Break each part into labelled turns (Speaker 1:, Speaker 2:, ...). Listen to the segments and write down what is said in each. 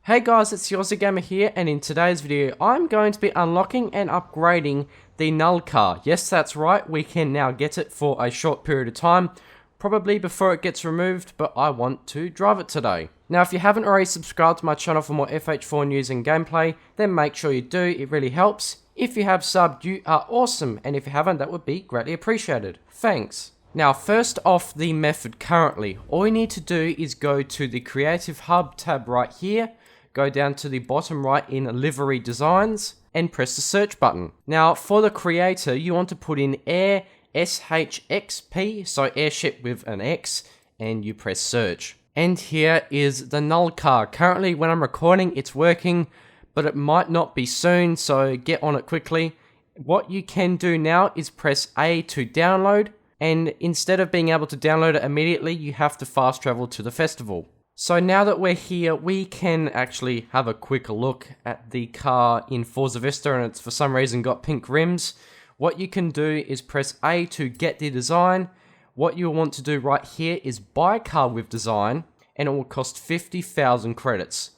Speaker 1: Hey guys, it's the Aussie Gamer here, and in today's video, I'm going to be unlocking and upgrading the Null car. Yes, that's right, we can now get it for a short period of time, probably before it gets removed, but I want to drive it today. Now, if you haven't already subscribed to my channel for more FH4 news and gameplay, then make sure you do, it really helps. If you have subbed, you are awesome, and if you haven't, that would be greatly appreciated. Thanks. Now, first off the method currently, all you need to do is go to the Creative Hub tab right here, go down to the bottom right in Livery Designs, and press the search button. Now, for the creator, you want to put in Airshxp, so Airship with an X, and you press search. And here is the Null car. Currently, when I'm recording, it's working, but it might not be soon, so get on it quickly. What you can do now is press A to download, and instead of being able to download it immediately, you have to fast travel to the festival. So now that we're here, we can actually have a quick look at the car in Forza Vista, and it's for some reason got pink rims. What you can do is press A to get the design. What you'll want to do right here is buy a car with design, and it will cost 50,000 credits.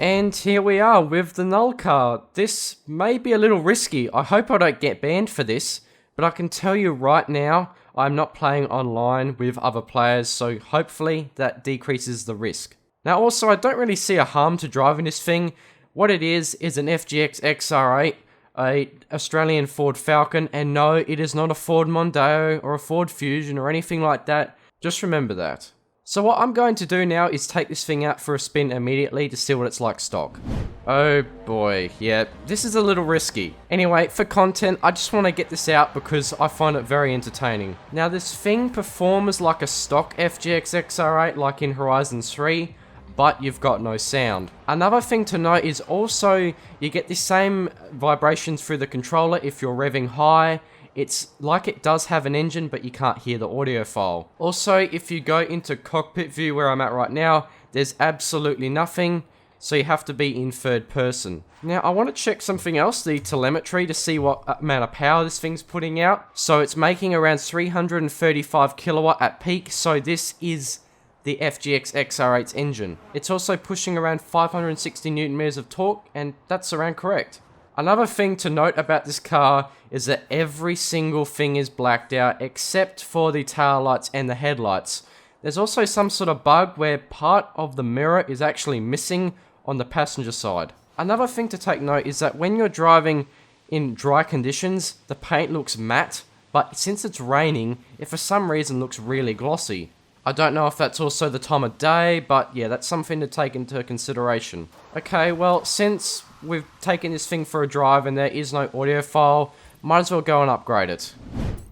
Speaker 1: And here we are with the Null car. This may be a little risky. I hope I don't get banned for this, but I can tell you right now, I'm not playing online with other players, so hopefully that decreases the risk. Now also, I don't really see a harm to driving this thing. What it is an FGX XR8, a Australian Ford Falcon, and no, it is not a Ford Mondeo or a Ford Fusion or anything like that. Just remember that. So what I'm going to do now is take this thing out for a spin immediately to see what it's like stock. Oh boy, yeah, this is a little risky. Anyway, for content, I just want to get this out because I find it very entertaining. Now, this thing performs like a stock FGX XR8 like in Horizon 3, but you've got no sound. Another thing to note is also you get the same vibrations through the controller if you're revving high. It's like it does have an engine, but you can't hear the audio file. Also, if you go into cockpit view where I'm at right now, there's absolutely nothing, so you have to be in third person. Now, I want to check something else, the telemetry, to see what amount of power this thing's putting out. So it's making around 335 kilowatt at peak, so this is the FGX XR8's engine. It's also pushing around 560 Newton meters of torque, and that's around correct. Another thing to note about this car is that every single thing is blacked out except for the tail lights and the headlights. There's also some sort of bug where part of the mirror is actually missing on the passenger side. Another thing to take note is that when you're driving in dry conditions, the paint looks matte, but since it's raining, it for some reason looks really glossy. I don't know if that's also the time of day, but yeah, that's something to take into consideration. Okay, well, since we've taken this thing for a drive and there is no audio file, might as well go and upgrade it.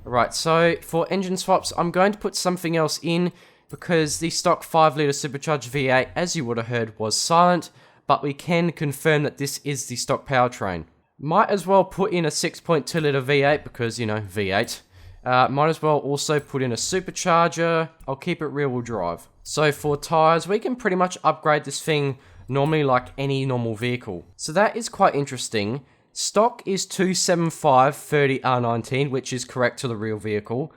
Speaker 1: Alright, so for engine swaps, I'm going to put something else in because the stock 5-litre supercharged V8, as you would have heard, was silent, but we can confirm that this is the stock powertrain. Might as well put in a 6.2-litre V8 because, you know, V8. Might as well also put in a supercharger. I'll keep it rear-wheel drive. So for tyres, we can pretty much upgrade this thing normally like any normal vehicle. So that is quite interesting. Stock is 275/30R19, which is correct to the real vehicle.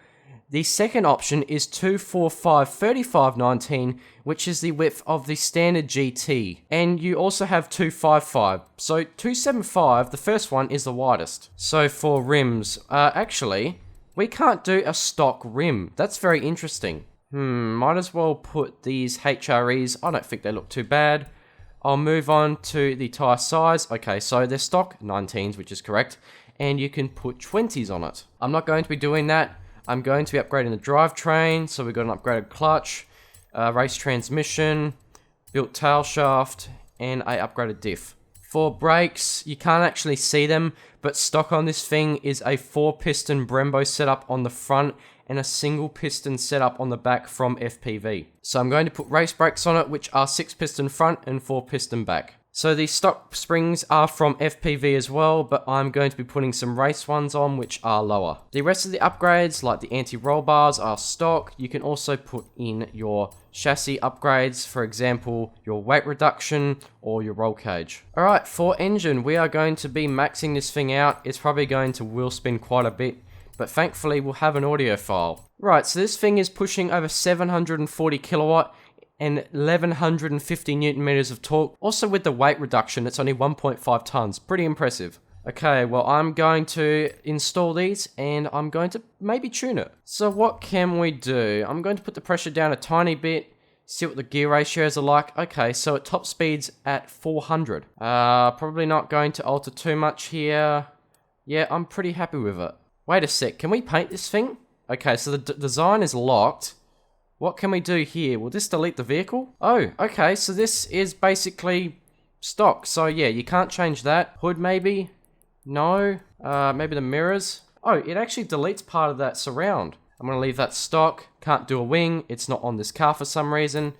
Speaker 1: The second option is 245/35R19, which is the width of the standard GT. And you also have 255. So 275, the first one, is the widest. So for rims, actually, we can't do a stock rim. That's very interesting. Might as well put these HREs. I don't think they look too bad. I'll move on to the tyre size. Okay, so they're stock 19s, which is correct. And you can put 20s on it. I'm not going to be doing that. I'm going to be upgrading the drivetrain. So we've got an upgraded clutch, race transmission, built tail shaft, and a upgraded diff. For brakes, you can't actually see them, but stock on this thing is a 4-piston Brembo setup on the front and a single piston setup on the back from FPV. So I'm going to put race brakes on it, which are 6-piston front and 4-piston back. So the stock springs are from FPV as well, but I'm going to be putting some race ones on, which are lower. The rest of the upgrades, like the anti-roll bars, are stock. You can also put in your chassis upgrades, for example, your weight reduction or your roll cage. Alright, for engine, we are going to be maxing this thing out. It's probably going to wheel spin quite a bit, but thankfully we'll have an audio file. Right, so this thing is pushing over 740 kilowatt. and 1150 Newton meters of torque. Also with the weight reduction, it's only 1.5 tons. Pretty impressive. Okay, well, I'm going to install these and I'm going to maybe tune it. So what can we do? I'm going to put the pressure down a tiny bit, see what the gear ratios are like. Okay, so at top speeds at 400. Probably not going to alter too much here. Yeah, I'm pretty happy with it. Wait a sec, can we paint this thing? Okay, so the design is locked. What can we do here? Will this delete the vehicle? Oh, okay, so this is basically stock. So yeah, you can't change that. Hood maybe? No. Maybe the mirrors? Oh, it actually deletes part of that surround. I'm going to leave that stock. Can't do a wing. It's not on this car for some reason.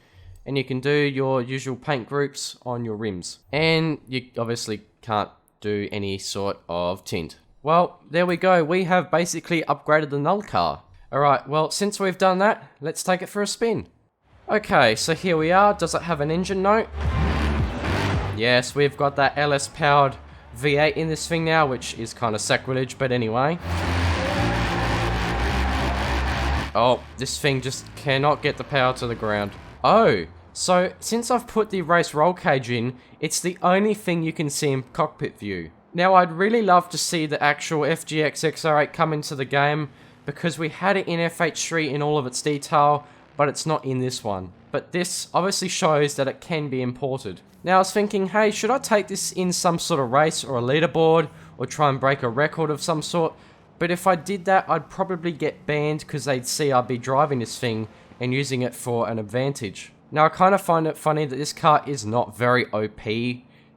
Speaker 1: And you can do your usual paint groups on your rims. And you obviously can't do any sort of tint. Well, there we go. We have basically upgraded the Null car. Alright, well, since we've done that, let's take it for a spin. Okay, so here we are. Does it have an engine note? Yes, we've got that LS-powered V8 in this thing now, which is kind of sacrilege, but anyway. Oh, this thing just cannot get the power to the ground. Oh, so since I've put the race roll cage in, it's the only thing you can see in cockpit view. Now, I'd really love to see the actual FGX XR8 come into the game, because we had it in FH3 in all of its detail, but it's not in this one. But this obviously shows that it can be imported. Now I was thinking, hey, should I take this in some sort of race or a leaderboard, or try and break a record of some sort? But if I did that, I'd probably get banned because they'd see I'd be driving this thing and using it for an advantage. Now I kind of find it funny that this car is not very OP.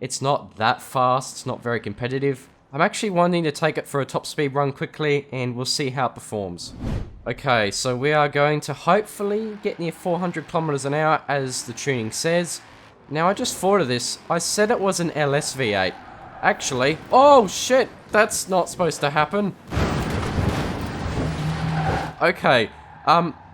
Speaker 1: It's not that fast, it's not very competitive. I'm actually wanting to take it for a top speed run quickly, and we'll see how it performs. Okay, so we are going to hopefully get near 400 kilometers an hour, as the tuning says. Now, I just thought of this. I said it was an LS V8. Actually, oh shit, that's not supposed to happen. Okay,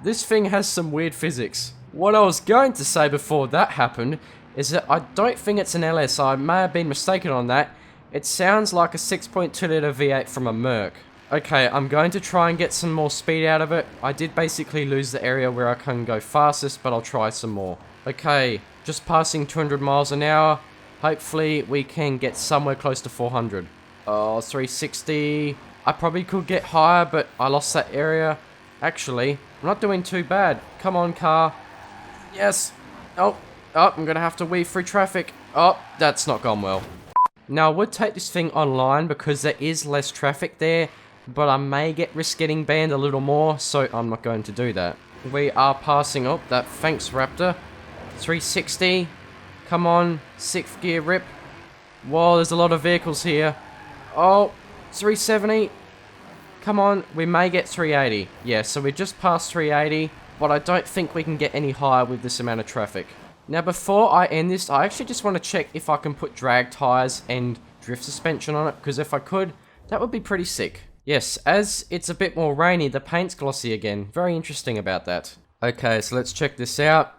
Speaker 1: this thing has some weird physics. What I was going to say before that happened is that I don't think it's an LS. I may have been mistaken on that. It sounds like a 6.2 litre V8 from a Merc. Okay, I'm going to try and get some more speed out of it. I did basically lose the area where I can go fastest, but I'll try some more. Okay, just passing 200 miles an hour. Hopefully we can get somewhere close to 400. Oh, 360. I probably could get higher, but I lost that area. Actually, I'm not doing too bad. Come on, car. Yes. Oh, I'm going to have to weave through traffic. Oh, that's not gone well. Now, I would take this thing online because there is less traffic there, but I may risk getting banned a little more, so I'm not going to do that. We are passing up that thanks Raptor. 360. Come on, 6th gear rip. Whoa, there's a lot of vehicles here. Oh, 370. Come on, we may get 380. Yeah, so we just passed 380, but I don't think we can get any higher with this amount of traffic. Now, before I end this, I actually just want to check if I can put drag tires and drift suspension on it, because if I could, that would be pretty sick. Yes, as it's a bit more rainy, the paint's glossy again. Very interesting about that. Okay, so let's check this out.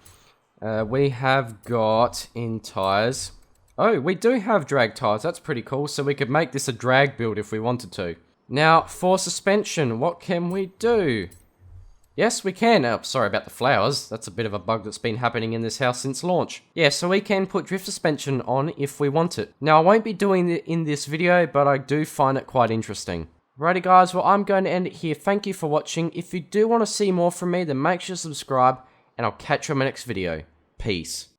Speaker 1: We have got in tires. Oh, we do have drag tires. That's pretty cool. So we could make this a drag build if we wanted to. Now, for suspension, what can we do? Yes, we can. Oh, sorry about the flowers. That's a bit of a bug that's been happening in this house since launch. Yeah, so we can put drift suspension on if we want it. Now, I won't be doing it in this video, but I do find it quite interesting. Righty guys, well, I'm going to end it here. Thank you for watching. If you do want to see more from me, then make sure to subscribe, and I'll catch you on my next video. Peace.